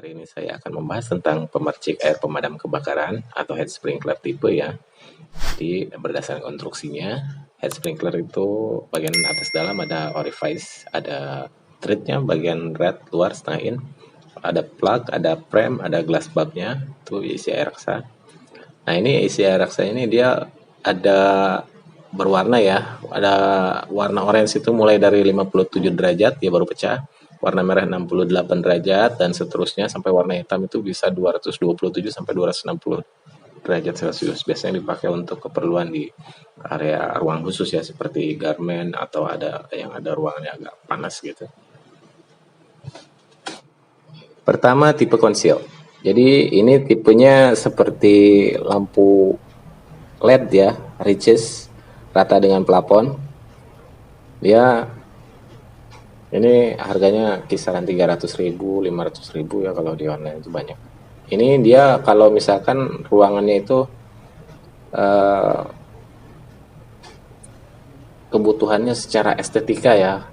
Hari ini saya akan membahas tentang pemercik air pemadam kebakaran atau head sprinkler tipe ya. Jadi berdasarkan konstruksinya, head sprinkler itu bagian atas dalam ada orifice, ada threadnya bagian red luar setengah in, ada plug, ada frame, ada glass bulbnya, itu isi air raksa. Nah ini isi air raksa ini dia ada berwarna ya, ada warna orange itu mulai dari 57 derajat dia baru pecah, warna merah 68 derajat dan seterusnya sampai warna hitam itu bisa 227 sampai 260 derajat Celcius. Biasanya dipakai untuk keperluan di area ruang khusus ya, seperti garmen atau ada yang ada ruangannya agak panas gitu. Pertama, tipe konsil. Jadi ini tipenya seperti lampu LED ya, riches, rata dengan plafon. Dia ini harganya kisaran 300.000, 500.000 ya, kalau di online itu banyak. Ini dia kalau misalkan ruangannya itu kebutuhannya secara estetika ya,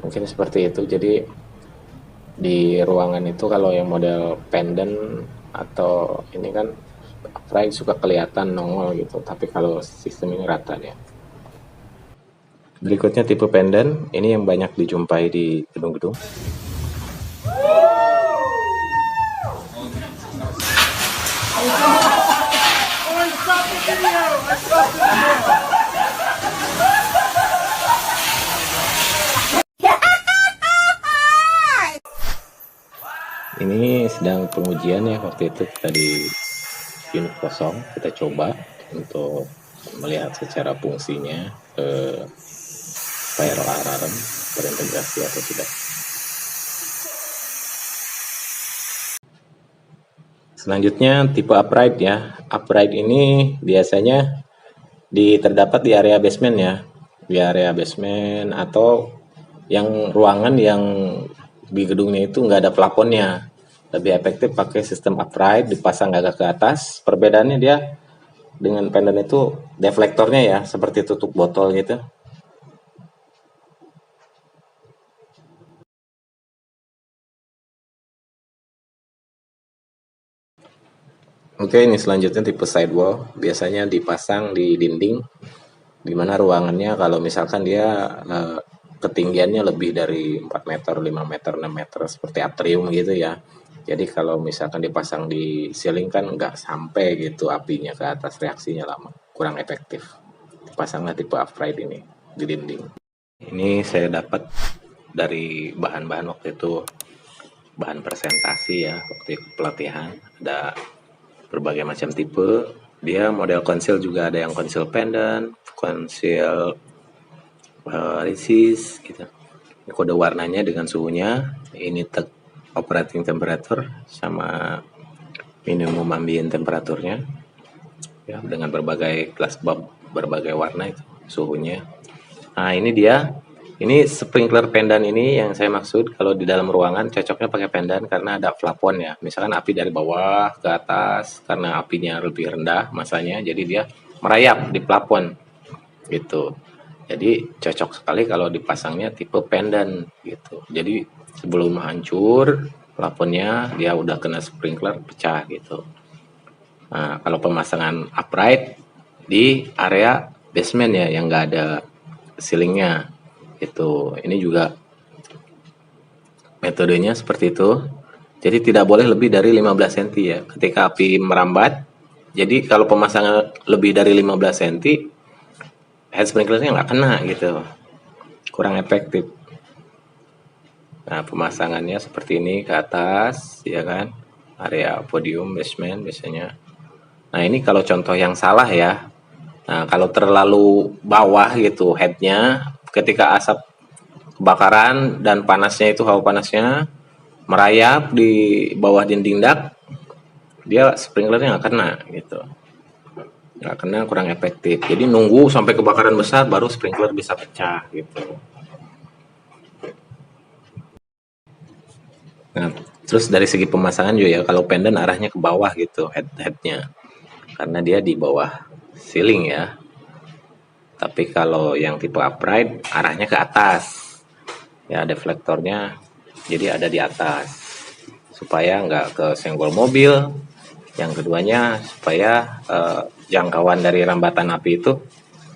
mungkin seperti itu. Jadi di ruangan itu kalau yang model pendant atau ini kan upright suka kelihatan nongol gitu, tapi kalau sistem ini rata dia. Berikutnya tipe pendant, ini yang banyak dijumpai di gedung-gedung. Ini sedang pengujian ya, waktu itu kita di unit kosong, kita coba untuk melihat secara fungsinya fire alarm terintegrasi atau tidak. Selanjutnya tipe upright ya. Upright ini biasanya terdapat di area basement ya, di area basement atau yang ruangan yang di gedungnya itu nggak ada plafonnya. Lebih efektif pakai sistem upright, dipasang agak ke atas. Perbedaannya dia dengan pendant itu deflektornya ya, seperti tutup botol gitu. Oke, ini selanjutnya tipe sidewall. Biasanya dipasang di dinding, dimana ruangannya kalau misalkan dia ketinggiannya lebih dari 4 meter, 5 meter, 6 meter, seperti atrium gitu ya. Jadi kalau misalkan dipasang di ceiling kan nggak sampai gitu apinya ke atas, reaksinya lama, kurang efektif. Dipasanglah tipe upright ini di dinding. Ini saya dapat dari bahan-bahan waktu itu, bahan presentasi ya, waktu ikut pelatihan. Ada berbagai macam tipe. Dia model konsil juga ada yang konsil pendant, konsil resist gitu. Ini kode warnanya dengan suhunya, ini operating temperature sama minimum ambient temperaturnya ya, dengan berbagai glass bulb berbagai warna itu suhunya. Nah ini dia, ini sprinkler pendant ini yang saya maksud. Kalau di dalam ruangan cocoknya pakai pendant karena ada plafon ya, misalkan api dari bawah ke atas, karena apinya lebih rendah masanya, jadi dia merayap di plafon gitu. Jadi cocok sekali kalau dipasangnya tipe pendant gitu. Jadi sebelum hancur plafonnya dia udah kena sprinkler pecah gitu. Nah, kalau pemasangan upright di area basement ya yang nggak ada ceilingnya itu, ini juga metodenya seperti itu. Jadi tidak boleh lebih dari 15 cm ya ketika api merambat. Jadi kalau pemasangan lebih dari 15 cm, head sprinklernya nggak kena gitu, kurang efektif. Nah pemasangannya seperti ini ke atas ya kan, area podium basement biasanya. Nah ini kalau contoh yang salah ya. Nah kalau terlalu bawah gitu headnya, ketika asap kebakaran dan panasnya itu, hawa panasnya merayap di bawah dinding dak, dia sprinklernya nggak kena gitu, nggak kena, kurang efektif. Jadi nunggu sampai kebakaran besar baru sprinkler bisa pecah gitu. Nah terus dari segi pemasangan juga ya, kalau pendant arahnya ke bawah gitu headnya, karena dia di bawah ceiling ya. Tapi kalau yang tipe upright arahnya ke atas ya, deflektornya jadi ada di atas supaya nggak kesenggol mobil. Yang keduanya supaya jangkauan dari rambatan api itu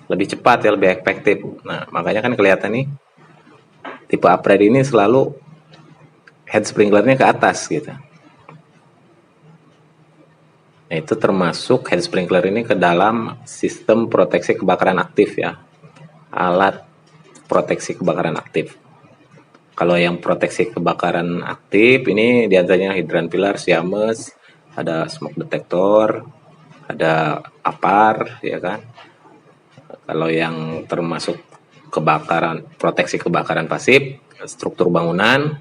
lebih cepat ya, lebih efektif. Nah, makanya kan kelihatan nih tipe upgrade ini selalu head sprinklernya ke atas gitu. Nah, itu termasuk head sprinkler ini ke dalam sistem proteksi kebakaran aktif ya. Alat proteksi kebakaran aktif. Kalau yang proteksi kebakaran aktif ini diantaranya hidran pilar, Siames, ada smoke detector, ada APAR, ya kan. Kalau yang termasuk kebakaran, proteksi kebakaran pasif, struktur bangunan,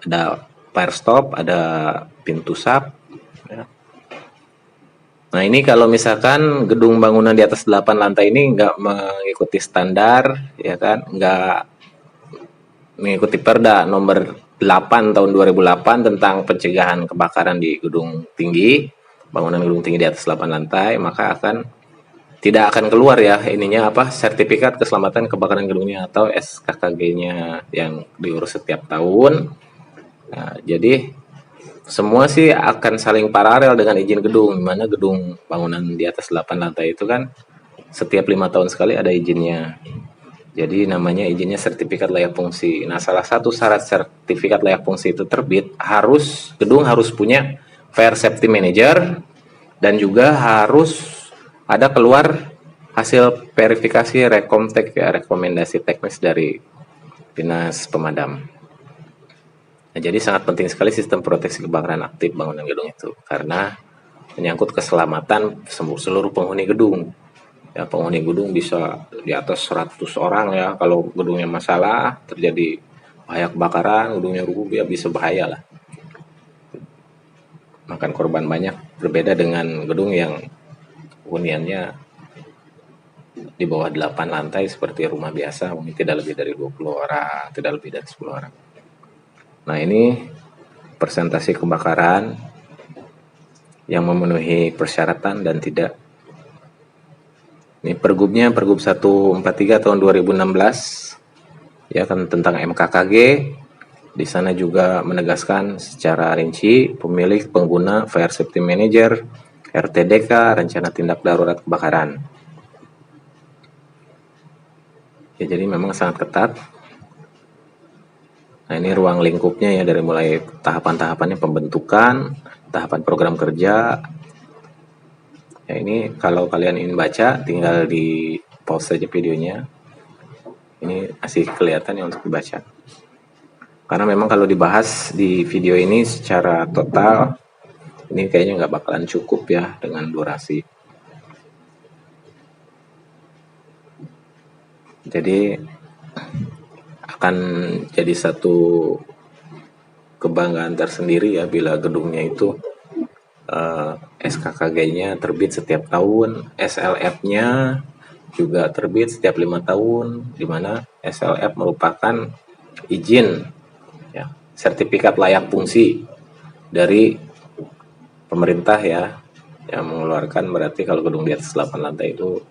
ada fire stop, ada pintu sap. Ya. Nah, ini kalau misalkan gedung bangunan di atas 8 lantai ini nggak mengikuti standar, ya kan, nggak mengikuti Perda nomor 8 tahun 2008 tentang pencegahan kebakaran di gedung tinggi, bangunan gedung tinggi di atas 8 lantai, maka tidak akan keluar ya ininya sertifikat keselamatan kebakaran gedungnya atau SKKG-nya yang diurus setiap tahun. Nah, jadi semua sih akan saling paralel dengan izin gedung, dimana gedung bangunan di atas 8 lantai itu kan setiap 5 tahun sekali ada izinnya. Jadi namanya izinnya sertifikat layak fungsi. Nah, salah satu syarat sertifikat layak fungsi itu terbit, gedung harus punya fire safety manager dan juga harus ada keluar hasil verifikasi rekomtek ya, rekomendasi teknis dari Dinas Pemadam. Nah, jadi sangat penting sekali sistem proteksi kebakaran aktif bangunan gedung itu karena menyangkut keselamatan seluruh penghuni gedung. Ya, penghuni gedung bisa di atas 100 orang ya. Kalau gedungnya masalah, terjadi bahaya kebakaran, gedungnya rubuh ya bisa bahaya lah. Makan korban banyak, berbeda dengan gedung yang huniannya di bawah 8 lantai seperti rumah biasa, mungkin tidak lebih dari 20 orang, tidak lebih dari 10 orang. Nah, ini persentase kebakaran yang memenuhi persyaratan dan tidak. Ini pergubnya Pergub 143 tahun 2016 ya kan tentang MKKG. Di sana juga menegaskan secara rinci pemilik, pengguna, fire safety manager, RTDK, rencana tindak darurat kebakaran. Ya, jadi memang sangat ketat. Nah, ini ruang lingkupnya ya dari mulai tahapan-tahapannya pembentukan, tahapan program kerja. Ya, ini kalau kalian ingin baca tinggal di pause saja videonya. Ini masih kelihatan ya untuk dibaca. Karena memang kalau dibahas di video ini secara total, ini kayaknya nggak bakalan cukup ya dengan durasi. Jadi akan jadi satu kebanggaan tersendiri ya bila gedungnya itu SKKG-nya terbit setiap tahun, SLF-nya juga terbit setiap 5 tahun, di mana SLF merupakan izin ya, sertifikat layak fungsi dari pemerintah ya, yang mengeluarkan. Berarti kalau gedung di atas 8 lantai itu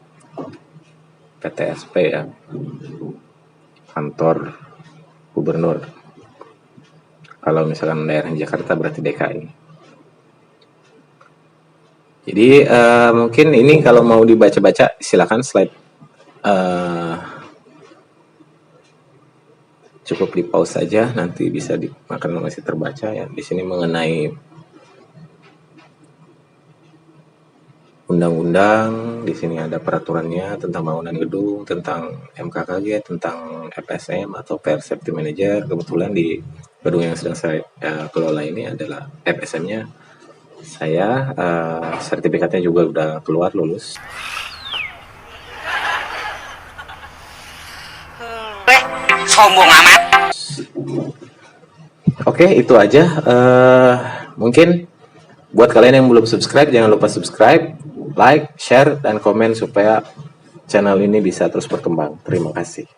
PTSP ya, kantor gubernur. Kalau misalkan daerah Jakarta berarti DKI. Jadi mungkin ini kalau mau dibaca-baca silakan slide cukup di pause saja, nanti bisa akan masih terbaca ya. Di sini mengenai undang-undang, di sini ada peraturannya tentang bangunan gedung, tentang MKKG, tentang FSM atau Fire Safety Manager. Kebetulan di gedung yang sedang saya kelola ini adalah FSM-nya. Saya sertifikatnya juga udah keluar, lulus. Sombong amat. Oke, itu aja. Mungkin buat kalian yang belum subscribe, jangan lupa subscribe, like, share, dan komen supaya channel ini bisa terus berkembang. Terima kasih.